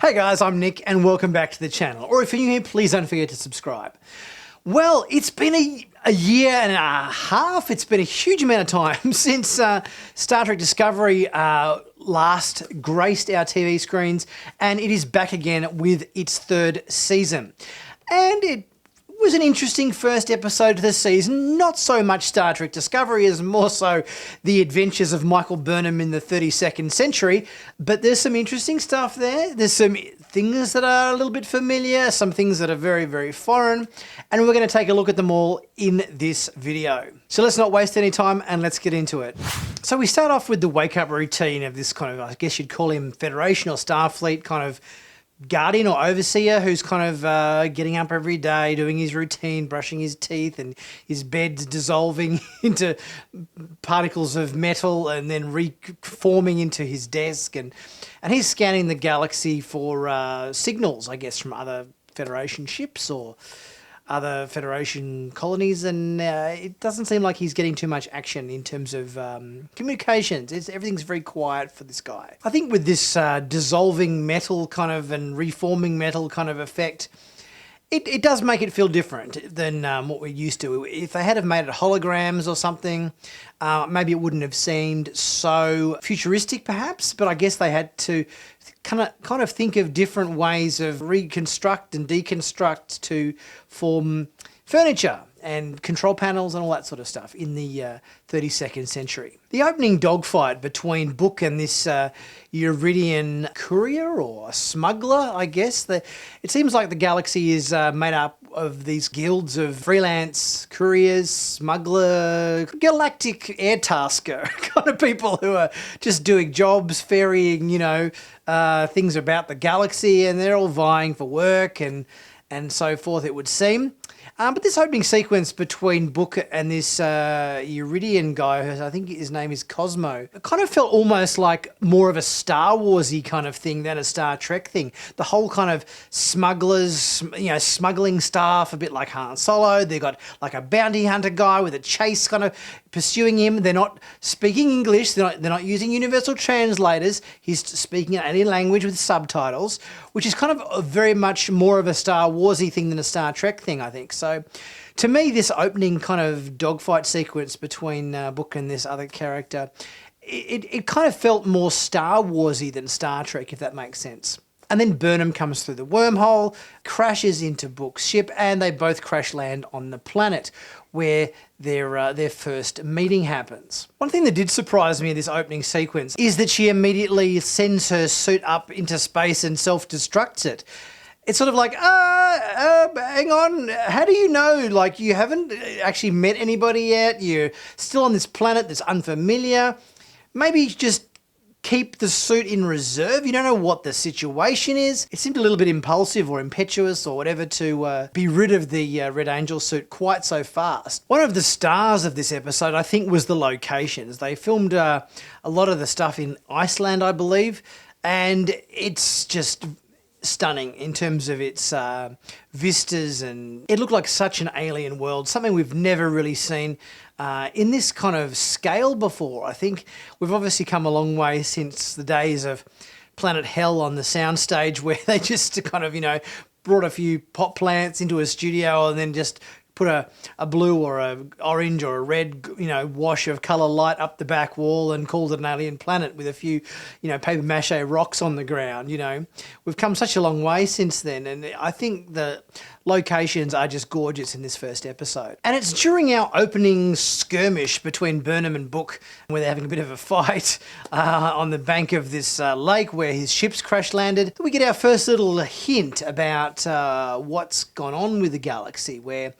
Hey guys, I'm Nick and welcome back to the channel. Or if you're new here, please don't forget to subscribe. Well, it's been a year and a half. It's been a huge amount of time since Star Trek Discovery last graced our TV screens, and it is back again with its third season. And it was an interesting first episode of the season. Not so much Star Trek Discovery as more so the adventures of Michael Burnham in the 32nd century. But there's some interesting stuff there. There's some things that are a little bit familiar, some things that are very, very foreign. And we're going to take a look at them all in this video. So let's not waste any time and let's get into it. So we start off with the wake-up routine of this kind of, I guess you'd call him Federation or Starfleet kind of guardian or overseer who's kind of getting up every day, doing his routine, brushing his teeth, and his bed's dissolving into particles of metal and then reforming into his desk. And he's scanning the galaxy for signals, I guess, from other Federation ships or other Federation colonies, and it doesn't seem like he's getting too much action in terms of communications. Everything's very quiet for this guy. I think with this dissolving metal kind of and reforming metal kind of effect, it does make it feel different than what we're used to. If they had have made it holograms or something, maybe it wouldn't have seemed so futuristic perhaps, but I guess they had to kind of think of different ways of reconstruct and deconstruct to form furniture and control panels and all that sort of stuff in the 32nd century. The opening dogfight between Book and this Uridian courier or smuggler, I guess. It seems like the galaxy is made up of these guilds of freelance couriers, smuggler, galactic air tasker kind of people who are just doing jobs, ferrying, things about the galaxy, and they're all vying for work and so forth, it would seem. But this opening sequence between Book and this Uridian guy, who I think his name is Cosmo, it kind of felt almost like more of a Star Wars-y kind of thing than a Star Trek thing. The whole kind of smugglers, smuggling staff, a bit like Han Solo. They've got like a bounty hunter guy with a chase kind of pursuing him. They're not speaking English. They're not using universal translators. He's speaking in any language with subtitles, which is kind of very much more of a Star Wars-y thing than a Star Trek thing, I think. So to me, this opening kind of dogfight sequence between Book and this other character, it kind of felt more Star Wars-y than Star Trek, if that makes sense. And then Burnham comes through the wormhole, crashes into Book's ship, and they both crash land on the planet where their first meeting happens. One thing that did surprise me in this opening sequence is that she immediately sends her suit up into space and self-destructs it. It's sort of like, hang on, how do you know? Like, you haven't actually met anybody yet. You're still on this planet that's unfamiliar. Maybe just keep the suit in reserve. You don't know what the situation is. It seemed a little bit impulsive or impetuous or whatever to be rid of the Red Angel suit quite so fast. One of the stars of this episode, I think, was the locations. They filmed a lot of the stuff in Iceland, I believe, and it's just stunning in terms of its vistas, and it looked like such an alien world, something we've never really seen in this kind of scale before. I think we've obviously come a long way since the days of Planet Hell on the soundstage, where they just kind of, brought a few pot plants into a studio and then just put a blue or a orange or a red, wash of colour light up the back wall and called it an alien planet with a few, paper mache rocks on the ground. We've come such a long way since then, and I think the locations are just gorgeous in this first episode. And it's during our opening skirmish between Burnham and Book, where they're having a bit of a fight on the bank of this lake where his ship's crash landed, that we get our first little hint about what's gone on with the galaxy, where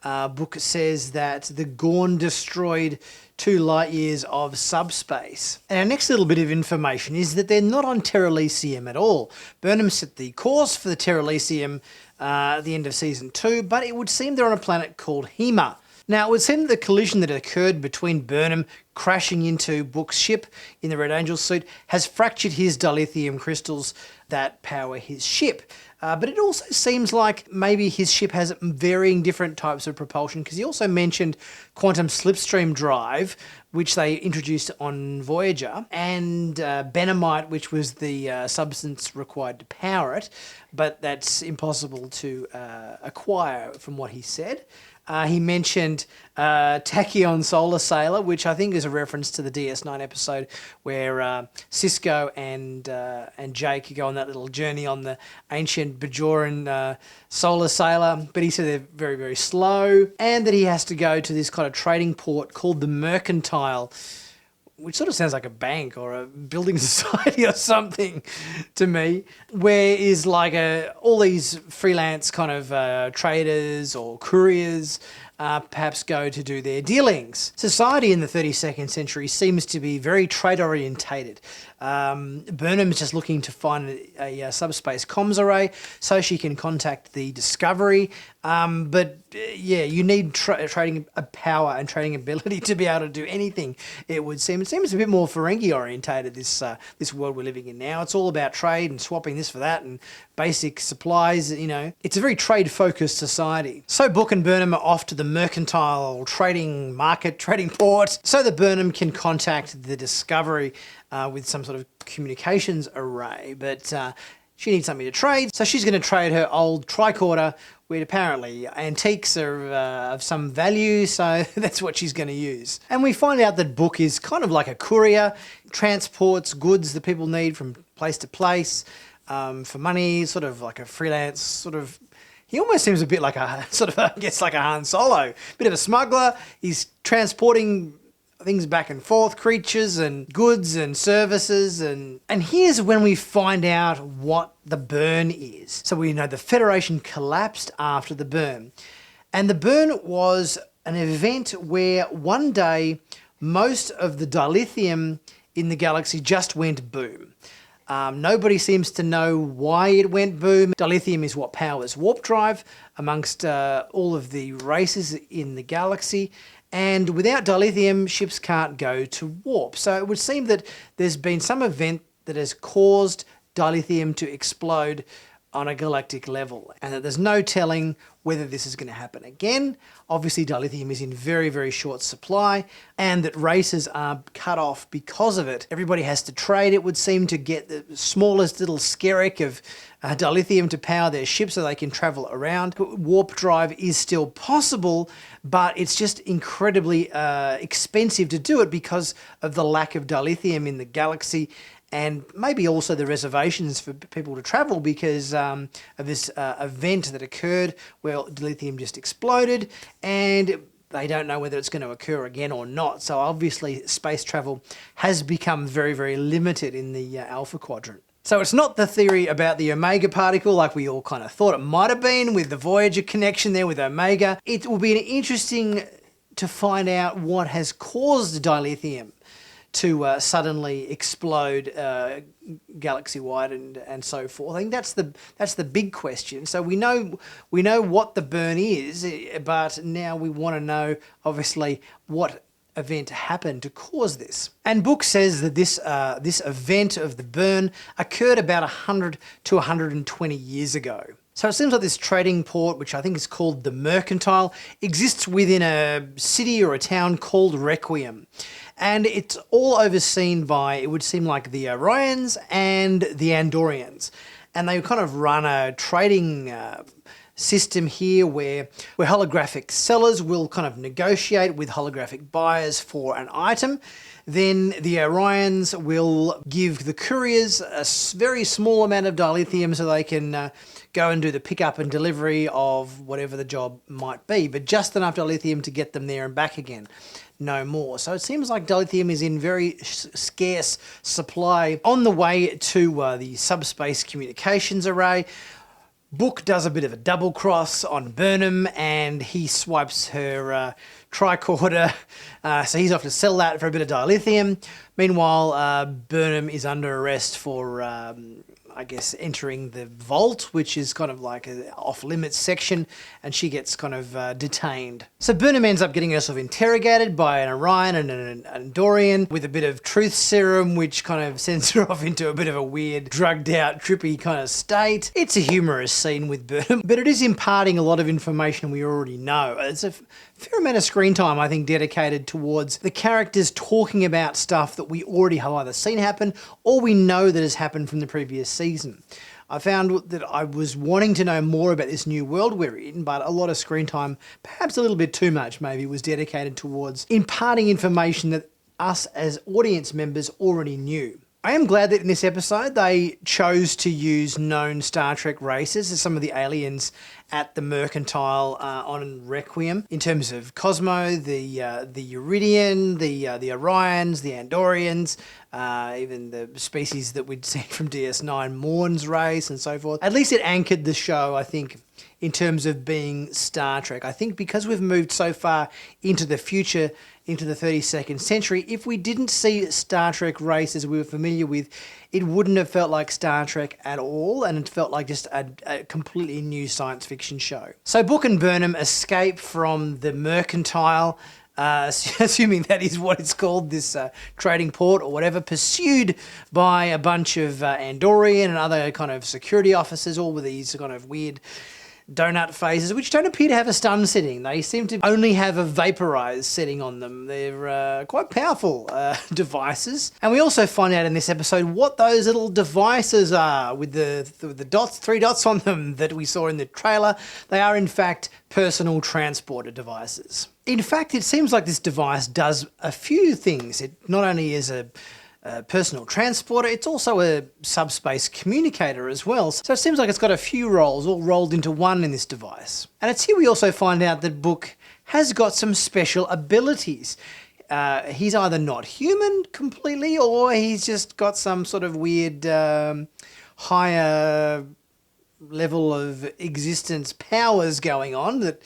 Book says that the Gorn destroyed 2 light years of subspace. And our next little bit of information is that they're not on Terra Elysium at all. Burnham set the course for the Terra Elysium at the end of Season 2, but it would seem they're on a planet called Hema. Now, it would seem that the collision that occurred between Burnham crashing into Book's ship in the Red Angel suit has fractured his dilithium crystals that power his ship. But it also seems like maybe his ship has varying different types of propulsion, because he also mentioned quantum slipstream drive, which they introduced on Voyager, and Benamite, which was the substance required to power it, but that's impossible to acquire from what he said. He mentioned Tachyon Solar Sailor, which I think is a reference to the DS9 episode where Cisco and Jake go on that little journey on the ancient Bajoran Solar Sailor, but he said they're very, very slow, and that he has to go to this kind of trading port called the Mercantile, which sort of sounds like a bank or a building society or something to me, where is like all these freelance kind of traders or couriers perhaps go to do their dealings. Society in the 32nd century seems to be very trade orientated. Burnham is just looking to find a subspace comms array so she can contact the Discovery. But yeah, you need trading power and trading ability to be able to do anything, it would seem. It seems a bit more Ferengi orientated, this world we're living in now. It's all about trade and swapping this for that and basic supplies, you know. It's a very trade-focused society. So Book and Burnham are off to the Mercantile trading market, trading port, so that Burnham can contact the Discovery with some sort of communications array. But she needs something to trade, so she's going to trade her old tricorder, where apparently antiques are of some value, so that's what she's going to use. And we find out that Book is kind of like a courier, transports goods that people need from place to place for money, sort of like a freelance sort of. He almost seems a bit like a sort of, I guess, like a Han Solo, bit of a smuggler. He's transporting things back and forth, creatures and goods and services, and here's when we find out what the burn is. So we know the Federation collapsed after the burn, and the burn was an event where one day most of the dilithium in the galaxy just went boom. Nobody seems to know why it went boom. Dilithium is what powers warp drive amongst all of the races in the galaxy. And without dilithium, ships can't go to warp. So it would seem that there's been some event that has caused dilithium to explode on a galactic level, and that there's no telling whether this is going to happen again. Obviously, dilithium is in very, very short supply, and that races are cut off because of it. Everybody has to trade, it would seem, to get the smallest little skerrick of dilithium to power their ship so they can travel around. Warp drive is still possible, but it's just incredibly expensive to do it because of the lack of dilithium in the galaxy, and maybe also the reservations for people to travel because of this event that occurred where dilithium just exploded, and they don't know whether it's going to occur again or not. So obviously space travel has become very, very limited in the Alpha Quadrant. So it's not the theory about the Omega particle like we all kind of thought it might have been with the Voyager connection there with Omega. It will be interesting to find out what has caused dilithium to suddenly explode galaxy-wide and so forth. I think that's the big question. So we know what the burn is, but now we want to know, obviously, what event happened to cause this. And Book says that this event of the burn occurred about 100 to 120 years ago. So it seems like this trading port, which I think is called the Mercantile, exists within a city or a town called Requiem. And it's all overseen by, it would seem like, the Orions and the Andorians. And they kind of run a trading system here where holographic sellers will kind of negotiate with holographic buyers for an item. Then the Orions will give the couriers a very small amount of dilithium so they can go and do the pickup and delivery of whatever the job might be, but just enough dilithium to get them there and back again. No more. So it seems like dilithium is in very scarce supply on the way to the subspace communications array. Book does a bit of a double cross on Burnham, and he swipes her tricorder, so he's off to sell that for a bit of dilithium. Meanwhile, Burnham is under arrest for I guess, entering the vault, which is kind of like an off-limits section, and she gets kind of detained. So Burnham ends up getting herself interrogated by an Orion and an Andorian with a bit of truth serum, which kind of sends her off into a bit of a weird, drugged-out, trippy kind of state. It's a humorous scene with Burnham, but it is imparting a lot of information we already know. It's a fair amount of screen time, I think, dedicated towards the characters talking about stuff that we already have either seen happen or we know that has happened from the previous season. I found that I was wanting to know more about this new world we're in, but a lot of screen time, perhaps a little bit too much maybe, was dedicated towards imparting information that us as audience members already knew. I am glad that in this episode they chose to use known Star Trek races as some of the aliens at the Mercantile on Requiem, in terms of Cosmo, the Uridian, the Orions, the Andorians, even the species that we'd seen from DS9, Morn's race and so forth. At least it anchored the show, I think, in terms of being Star Trek. I think because we've moved so far into the future, into the 32nd century, if we didn't see Star Trek races we were familiar with, it wouldn't have felt like Star Trek at all, and it felt like just a completely new science fiction show. So Book and Burnham escape from the Mercantile, assuming that is what it's called, this trading port or whatever, pursued by a bunch of Andorian and other kind of security officers, all with these kind of weird donut phases, which don't appear to have a stun setting. They seem to only have a vaporized setting on them. They're quite powerful devices. And we also find out in this episode what those little devices are with the dots, 3 dots on them that we saw in the trailer. They are in fact personal transporter devices. In fact, it seems like this device does a few things. It not only is a personal transporter, it's also a subspace communicator as well. So it seems like it's got a few roles all rolled into one in this device. And it's here we also find out that Book has got some special abilities. He's either not human completely, or he's just got some sort of weird higher level of existence powers going on that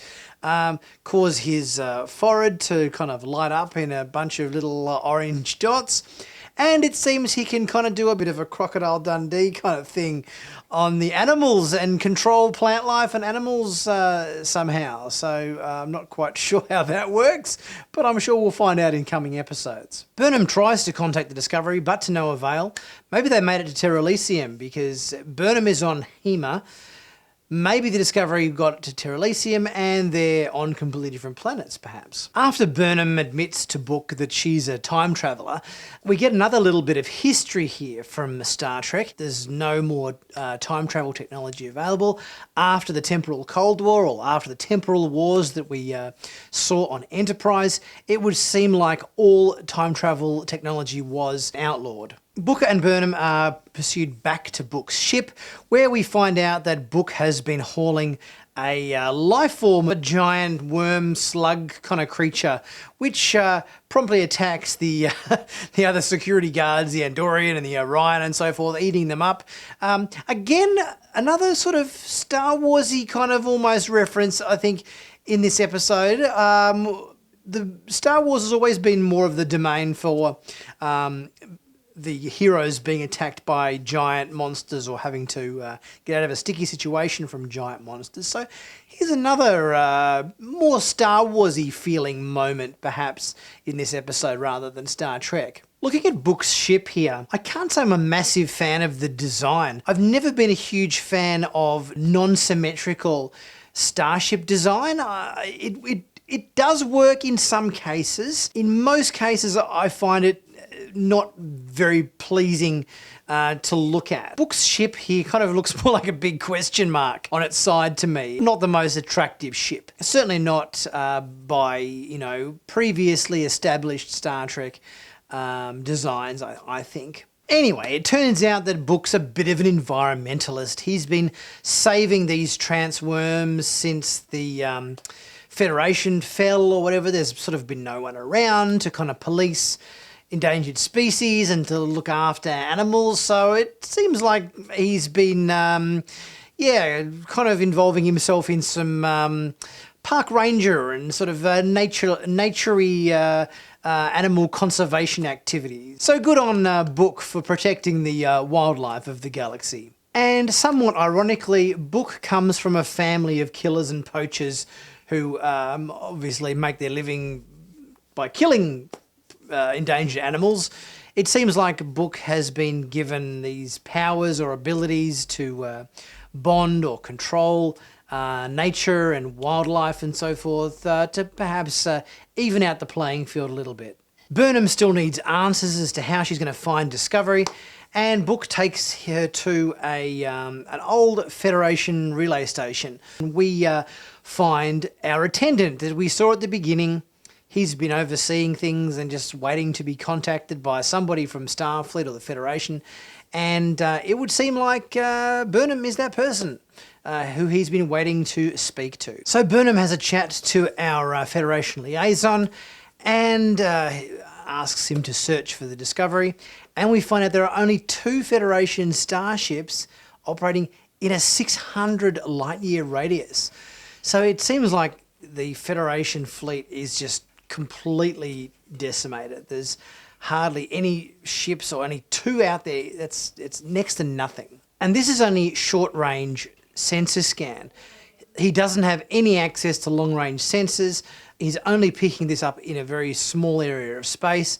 cause his forehead to kind of light up in a bunch of little orange dots. And it seems he can kind of do a bit of a Crocodile Dundee kind of thing on the animals and control plant life and animals somehow. So I'm not quite sure how that works, but I'm sure we'll find out in coming episodes. Burnham tries to contact the Discovery, but to no avail. Maybe they made it to Terra Elysium because Burnham is on Hema. Maybe the Discovery got to Terra Elysium and they're on completely different planets, perhaps. After Burnham admits to Book that she's a time traveller, we get another little bit of history here from Star Trek. There's no more time travel technology available after the Temporal Cold War or after the Temporal Wars that we saw on Enterprise. It would seem like all time travel technology was outlawed. Booker and Burnham are pursued back to Book's ship, where we find out that Book has been hauling a life form, a giant worm slug kind of creature, which promptly attacks the the other security guards, the Andorian and the Orion and so forth, eating them up. Again, another sort of Star Wars-y kind of almost reference, I think, in this episode. The Star Wars has always been more of the domain for the heroes being attacked by giant monsters or having to get out of a sticky situation from giant monsters. So here's another more Star Wars-y feeling moment, perhaps, in this episode rather than Star Trek. Looking at Book's ship here, I can't say I'm a massive fan of the design. I've never been a huge fan of non-symmetrical starship design. It does work in some cases. In most cases, I find it not very pleasing to look at. Book's ship here kind of looks more like a big question mark on its side to me. Not the most attractive ship. Certainly not by, previously established Star Trek designs, I think. Anyway, it turns out that Book's a bit of an environmentalist. He's been saving these transworms since the Federation fell or whatever. There's sort of been no one around to kind of police endangered species and to look after animals. So it seems like he's been, kind of involving himself in some park ranger and sort of naturey animal conservation activities. So good on Book for protecting the wildlife of the galaxy. And somewhat ironically, Book comes from a family of killers and poachers who obviously make their living by killing endangered animals. It seems like Book has been given these powers or abilities to bond or control nature and wildlife and so forth to perhaps even out the playing field a little bit. Burnham still needs answers as to how she's going to find Discovery, and Book takes her to an old Federation relay station. We find our attendant that we saw at the beginning. He's been overseeing things and just waiting to be contacted by somebody from Starfleet or the Federation, and it would seem like Burnham is that person who he's been waiting to speak to. So Burnham has a chat to our Federation liaison and asks him to search for the Discovery, and we find out there are only 2 Federation starships operating in a 600 light-year radius. So it seems like the Federation fleet is just completely decimated. There's hardly any ships or only 2 out there. It's next to nothing. And this is only short-range sensor scan. He doesn't have any access to long-range sensors. He's only picking this up in a very small area of space.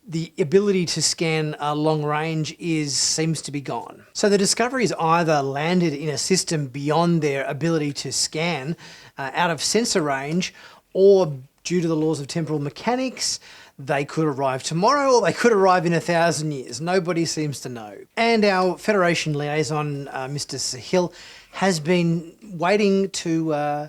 The ability to scan long range seems to be gone. So the Discovery's either landed in a system beyond their ability to scan out of sensor range, or due to the laws of temporal mechanics, they could arrive tomorrow or they could arrive in 1,000 years. Nobody seems to know. And our Federation liaison, Mr. Sahil, has been waiting to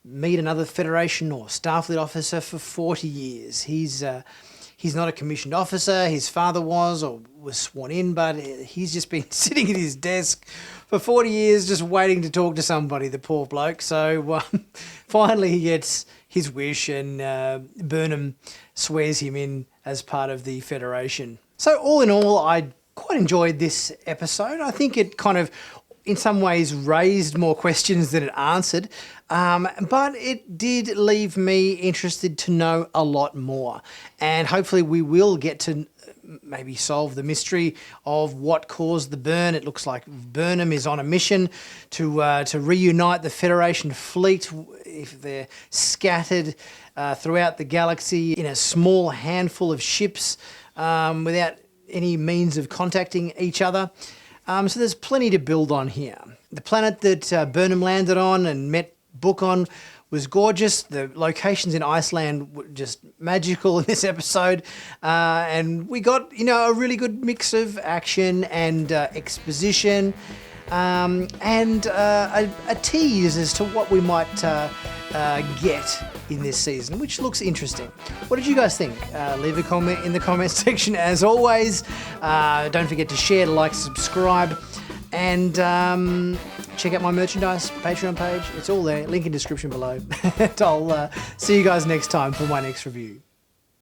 meet another Federation or Starfleet officer for 40 years. He's not a commissioned officer. His father was or was sworn in, but he's just been sitting at his desk for 40 years just waiting to talk to somebody, the poor bloke. So finally he gets his wish, and Burnham swears him in as part of the Federation. So all in all, I quite enjoyed this episode. I think it kind of, in some ways, raised more questions than it answered, but it did leave me interested to know a lot more. And hopefully we will get to maybe solve the mystery of what caused the burn. It looks like Burnham is on a mission to reunite the Federation fleet if they're scattered throughout the galaxy in a small handful of ships without any means of contacting each other. So there's plenty to build on here. The planet that Burnham landed on and met Book on was gorgeous. The locations in Iceland were just magical in this episode. And we got, a really good mix of action and exposition and a tease as to what we might get in this season, which looks interesting. What did you guys think? Leave a comment in the comments section as always. Don't forget to share, like, subscribe, and check out my merchandise Patreon page. It's all there, link in description below. I'll see you guys next time for my next review.